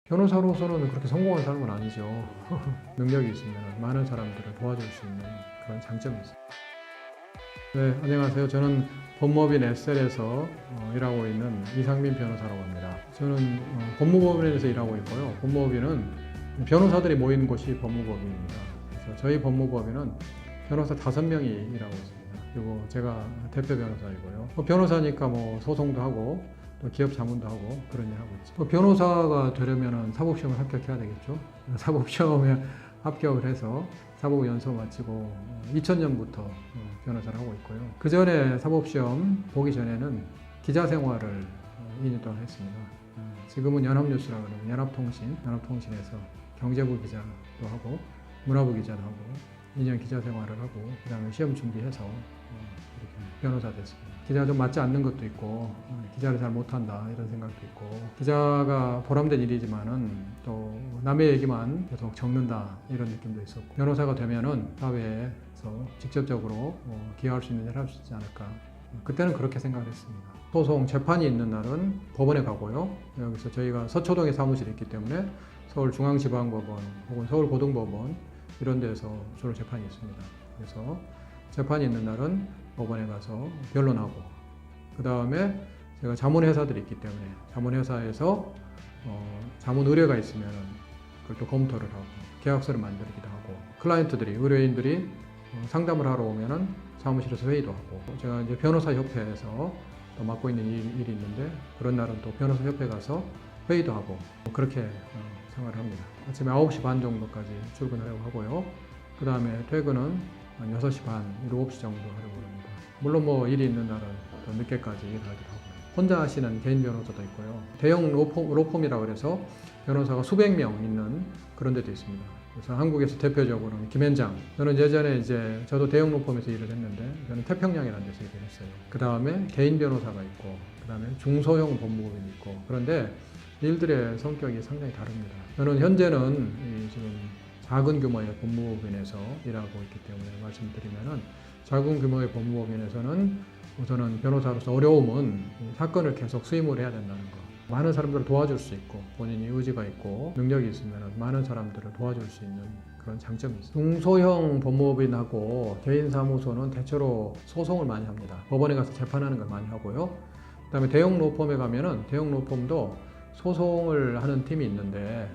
변호사로서는 그렇게 성공한 사람은 아니죠. 능력이 있으면 많은 사람들을 도와줄 수 있는 그런 장점이 있습니다. 네, 안녕하세요. 저는 법무법인 SL에서 일하고 있는 이상민 변호사라고 합니다. 저는 법무법인에서 일하고 있고요. 법무법인은 변호사들이 모이는 곳이 법무법인입니다. 그래서 저희 법무법인은 변호사 5명이 일하고 있습니다. 그리고 제가 대표 변호사이고요. 변호사니까 소송도 하고 또 기업 자문도 하고 그런 일 하고 있죠. 변호사가 되려면 사법시험을 합격해야 되겠죠. 사법시험에 합격을 해서 사법연수 마치고 2000년부터 변호사를 하고 있고요. 그 전에 사법시험 보기 전에는 기자 생활을 2년 동안 했습니다. 지금은 연합뉴스라고 하는 연합통신에서 경제부 기자도 하고 문화부 기자도 하고 2년 기자 생활을 하고 그 다음에 시험 준비해서 이렇게 변호사 됐습니다. 기자가 좀 맞지 않는 것도 있고 기자를 잘 못한다 이런 생각도 있고 기자가 보람된 일이지만은 또 남의 얘기만 계속 적는다 이런 느낌도 있었고 변호사가 되면은 사회에서 직접적으로 기여할 수 있는 일을 할 수 있지 않을까 그때는 그렇게 생각을 했습니다. 소송 재판이 있는 날은 법원에 가고요. 여기서 저희가 서초동에 사무실이 있기 때문에 서울중앙지방법원 혹은 서울고등법원 이런 데서 주로 재판이 있습니다. 그래서 재판이 있는 날은 법원에 가서 변론하고 그 다음에 제가 자문회사들이 있기 때문에 자문회사에서 자문 의뢰가 있으면 그걸 또 검토를 하고 계약서를 만들기도 하고 클라이언트들이 의뢰인들이 상담을 하러 오면은 사무실에서 회의도 하고 제가 이제 변호사 협회에서 또 맡고 있는 일이 있는데 그런 날은 또 변호사 협회 가서 회의도 하고 그렇게 생활을 합니다. 아침에 9시 반 정도까지 출근하려고 하고요. 그 다음에 퇴근은 한 6시 반, 7시 정도 하려고 합니다. 물론 일이 있는 날은 더 늦게까지 일하기도 하고요. 혼자 하시는 개인 변호사도 있고요. 대형 로펌이라고 해서 변호사가 수백 명 있는 그런 데도 있습니다. 그래서 한국에서 대표적으로는 김현장. 저는 예전에 저도 대형 로펌에서 일을 했는데 저는 태평양이라는 데서 일을 했어요. 그 다음에 개인 변호사가 있고 그 다음에 중소형 법무법인이 있고 그런데 일들의 성격이 상당히 다릅니다. 저는 현재는 지금 작은 규모의 법무법인에서 일하고 있기 때문에 말씀드리면은 작은 규모의 법무법인에서는 우선은 변호사로서 어려움은 사건을 계속 수임을 해야 된다는 거. 많은 사람들을 도와줄 수 있고 본인이 의지가 있고 능력이 있으면 많은 사람들을 도와줄 수 있는 그런 장점이 있습니다. 중소형 법무법인하고 개인사무소는 대체로 소송을 많이 합니다. 법원에 가서 재판하는 걸 많이 하고요. 그 다음에 대형 로펌에 가면은 대형 로펌도 소송을 하는 팀이 있는데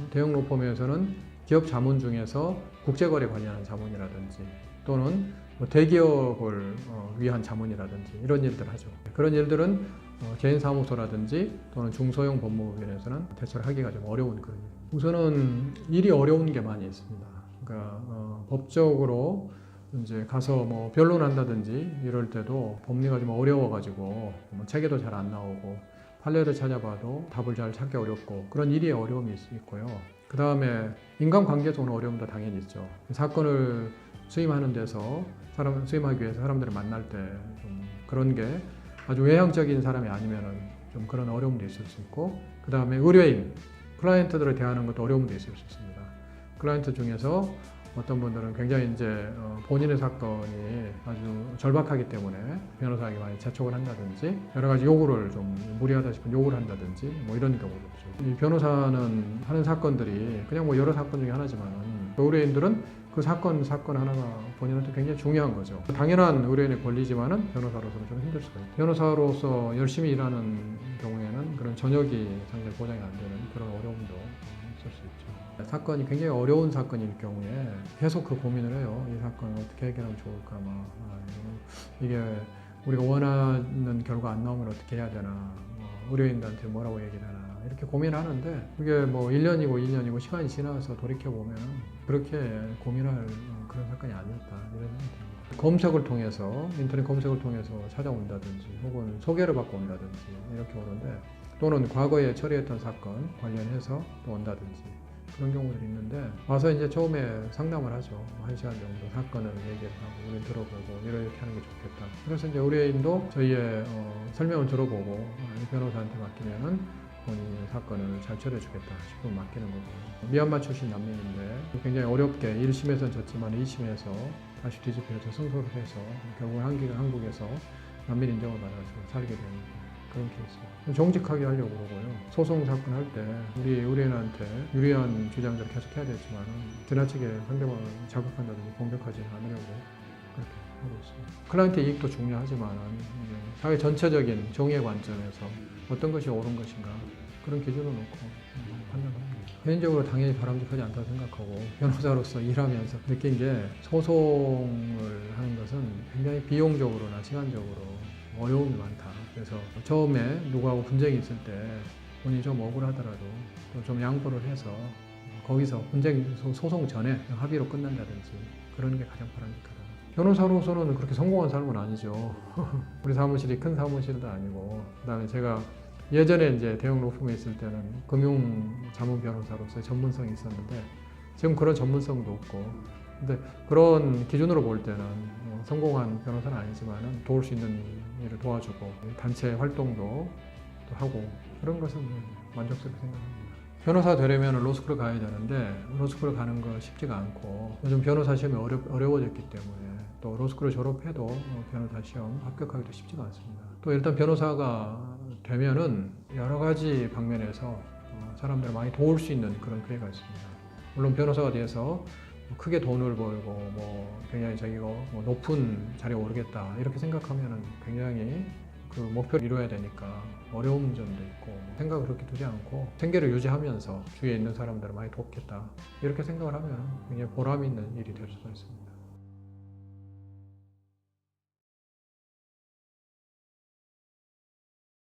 대형 로펌에서는 기업 자문 중에서 국제거래 관련한 자문이라든지 또는 대기업을 위한 자문이라든지 이런 일들을 하죠. 그런 일들은 개인사무소라든지 또는 중소형 법무법인에서는 대처를 하기가 좀 어려운 그런 일. 우선은 일이 어려운 게 많이 있습니다. 그러니까 법적으로 이제 가서 변론한다든지 이럴 때도 법리가 좀 어려워가지고 책에도 잘 안 나오고 판례를 찾아봐도 답을 잘 찾기 어렵고 그런 일이 어려움이 있고요. 그 다음에 인간관계적으로 어려움도 당연히 있죠. 사건을 수임하는 데서 수임하기 위해서 사람들을 만날 때 좀 그런 게 아주 외향적인 사람이 아니면은 좀 그런 어려움도 있을 수 있고 그 다음에 의뢰인, 클라이언트들을 대하는 것도 어려움도 있을 수 있습니다. 클라이언트 중에서 어떤 분들은 굉장히 본인의 사건이 아주 절박하기 때문에 변호사에게 많이 재촉을 한다든지 여러 가지 요구를 좀 무리하다 싶은 요구를 한다든지 이런 경우도 있죠. 이 변호사는 하는 사건들이 그냥 여러 사건 중에 하나지만은 의뢰인들은 그 사건 하나가 본인한테 굉장히 중요한 거죠. 당연한 의뢰인의 권리지만은 변호사로서는 좀 힘들 수가 있죠. 변호사로서 열심히 일하는 경우에는 그런 저녁이 상당히 보장이 안 되는 그런 어려움도 있을 수 있죠. 사건이 굉장히 어려운 사건일 경우에 계속 그 고민을 해요. 이 사건을 어떻게 해결하면 좋을까 이게 우리가 원하는 결과 안 나오면 어떻게 해야 되나 의뢰인들한테 뭐라고 얘기를 하나 이렇게 고민하는데 그게 1년이고 2년이고 시간이 지나서 돌이켜보면 그렇게 고민할 그런 사건이 아니었다 이런 생각이 듭니다. 검색을 통해서 인터넷 검색을 통해서 찾아온다든지 혹은 소개를 받고 온다든지 이렇게 오는데 또는 과거에 처리했던 사건 관련해서 또 온다든지 그런 경우들이 있는데 와서 처음에 상담을 하죠. 1시간 정도 사건을 얘기를 하고 우리 들어보고 이렇게 하는 게 좋겠다. 그래서 의뢰인도 저희의 설명을 들어보고 이 변호사한테 맡기면은 본인의 사건을 잘 처리해주겠다 싶으면 맡기는 거고 미얀마 출신 난민인데 굉장히 어렵게 1심에서는 졌지만 2심에서 다시 뒤집혀서 승소를 해서 결국 한국에서 난민 인정을 받아서 살게 되는 그런 케이스. 정직하게 하려고 그러고요. 소송 사건 할 때 우리 의뢰인한테 유리한 주장들을 계속 해야 되지만 지나치게 상대방을 자극한다든지 공격하지 않으려고 그렇게 하고 있습니다. 클라이언트 이익도 중요하지만 사회 전체적인 정의의 관점에서 어떤 것이 옳은 것인가 그런 기준을 놓고 판단합니다. 개인적으로 당연히 바람직하지 않다고 생각하고 변호사로서 일하면서 느낀 게 소송을 하는 것은 굉장히 비용적으로나 시간적으로 어려움이 많다. 그래서 처음에 누구하고 분쟁이 있을 때 본인이 좀 억울하더라도 좀 양보를 해서 거기서 소송 전에 합의로 끝난다든지 그런 게 가장 바람직하다. 변호사로서는 그렇게 성공한 삶은 아니죠. 우리 사무실이 큰 사무실도 아니고 그다음에 제가 예전에 이제 대형 로펌에 있을 때는 금융 자문 변호사로서의 전문성이 있었는데 지금 그런 전문성도 없고 근데 그런 기준으로 볼 때는 성공한 변호사는 아니지만 도울 수 있는 일을 도와주고 단체 활동도 또 하고 그런 것은 만족스럽게 생각합니다. 변호사 되려면 로스쿨을 가야 되는데 로스쿨을 가는 거 쉽지가 않고 요즘 변호사 시험이 어려워졌기 때문에 또 로스쿨을 졸업해도 변호사 시험 합격하기도 쉽지가 않습니다. 또 일단 변호사가 되면은 여러 가지 방면에서 사람들을 많이 도울 수 있는 그런 기회가 있습니다. 물론 변호사가 돼서 크게 돈을 벌고 굉장히 자기가 높은 자리에 오르겠다 이렇게 생각하면은 굉장히 그 목표를 이루어야 되니까 어려운 점도 있고 생각을 그렇게 두지 않고 생계를 유지하면서 주위에 있는 사람들을 많이 돕겠다 이렇게 생각을 하면 굉장히 보람 있는 일이 될 수가 있습니다.